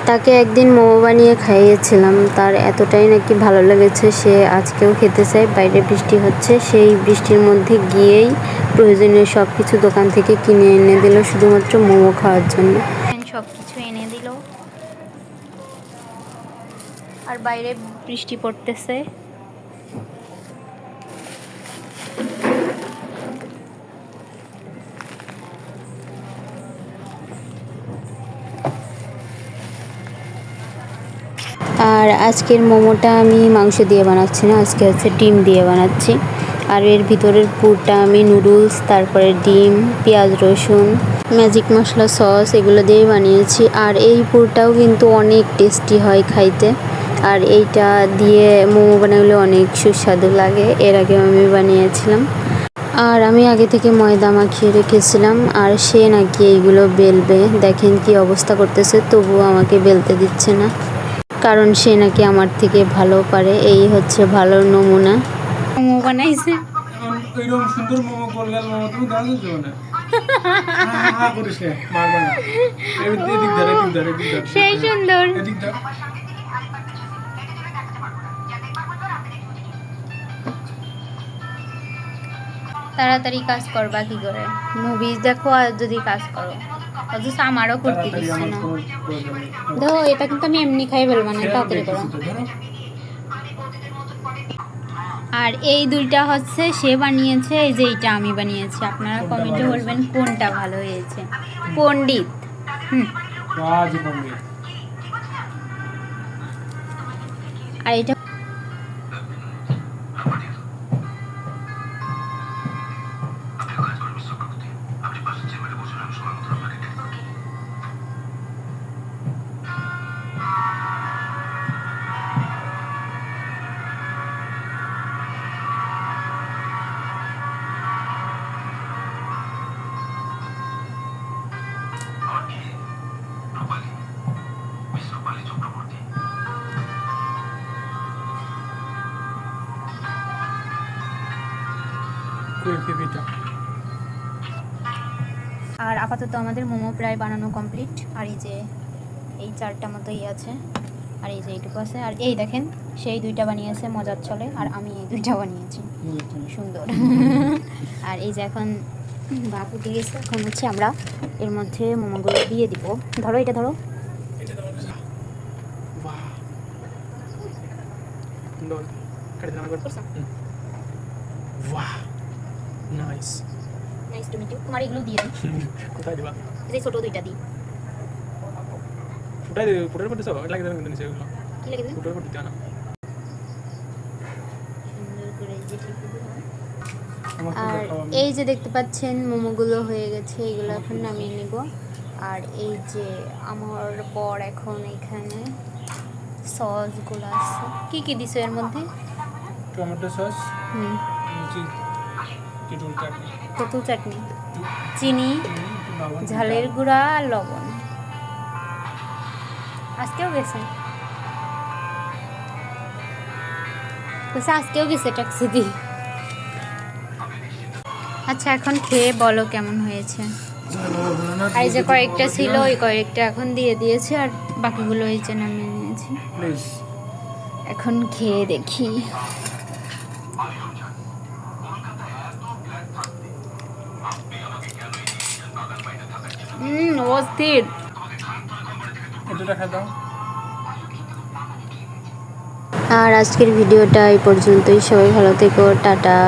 তাকে একদিন মোমো বানিয়ে খাইয়েছিলাম, তার এতটাই নাকি ভালো লেগেছে সে আজকেও খেতে চায়। বাইরে বৃষ্টি হচ্ছে, সেই বৃষ্টির মধ্যে গিয়েই প্রয়োজনীয় সব কিছু দোকান থেকে কিনে এনে দিল শুধুমাত্র মোমো খাওয়ার জন্য। সব কিছু এনে দিল আর বাইরে বৃষ্টি পড়তেছে। আর আজকের মোমোটা আমি মাংস দিয়ে বানাচ্ছি না, আজকে হচ্ছে ডিম দিয়ে বানাচ্ছি। আর এর ভিতরের পুরটা আমি নুডলস, তারপরে ডিম, পেঁয়াজ, রসুন, ম্যাজিক মশলা, সস এগুলো দিয়েই বানিয়েছি। আর এই পুরটাও কিন্তু অনেক টেস্টি হয় খাইতে। আর এইটা দিয়ে মোমো বানালে অনেক সুস্বাদু লাগে। এর আগেও আমি বানিয়েছিলাম। আর আমি আগে থেকে ময়দা মাখিয়ে রেখেছিলাম। আর সে নাকি এইগুলো বেলবে, দেখেন কি অবস্থা করতেছে, তবুও আমাকে বেলতে দিচ্ছে না, কারণ সে নাকি আমার থেকে ভালো পারে। এই হচ্ছে ভালো নমুনা। মোমো বানাইছে, এরকম সুন্দর মোমো গোলগাল মোমো তুমি দাঁড়াচ্ছো না, হ্যাঁ করিস না, মারবা না, এদিক ধরে সেই সুন্দর এদিক ধর। তাড়াতাড়ি কাজ করবা কি করে, মুভিজ দেখো আর যদি কাজ করো, অথচ আমারও করতে দিচ্ছে না। দেখো এটা কিন্তু আমি এমনি খাই ফেলবো না, তাড়াতাড়ি করো। আর এই দুইটা হচ্ছে সে বানিয়েছে, এই যে এইটা আমি বানিয়েছি। আপনারা কমেন্টে বলবেন কোনটা ভালো হয়েছে। পণ্ডিত। আর এটা আর আপাতত আমাদের মোমো প্রায় বানানো কমপ্লিট। আর এই যে এই চারটা মতোই আছে, আর এই যে এইটুকু আছে। আর এই দেখেন সেই দুইটা বানিয়েছে মজার ছলে, আর আমি এই দুইটা বানিয়েছি সুন্দর। আর এই যে এখন ভাপ উঠে গেছে, এখন হচ্ছে আমরা এর মধ্যে মোমোগুলো দিয়ে দিব। ধরো এটা ধরো, তোমার এগুলো দিয়ে কোথায় দিবা, এই ছোট দুইটা দিই। ফুটাই দিই, ফুটার মধ্যে সব লাগিয়ে দেবেন কিন্তু এগুলো কি লাগিয়ে দেবেন, ফুটার মধ্যে না সুন্দর করে যে ঠিক দিবেন। আর এই যে দেখতে পাচ্ছেন মোমোগুলো হয়ে গেছে, এগুলো এখন নামিয়ে নিব। আর এই যে আমার পর এখন এখানে সসগুলো আছে, কি কি দিছো এর মধ্যে? টমেটো সস, তেঁতুল চাটনি, চিনি, ঝালের গুঁড়া আর লবণ। আজকেও গেছে, আজকেও গেছে ট্যাক্সি দিয়ে। আচ্ছা এখন খেয়ে বলো কেমন হয়েছে। আর এই যে কয়েকটা ছিল, ওই কয়েকটা এখন দিয়ে দিয়েছি, আর বাকিগুলো এই যে নামিয়ে নিয়েছি। এখন খেয়ে দেখি। অস্থির। আর আজকের ভিডিওটা এই পর্যন্তই। সবাই ভালো থেকো, টাটা।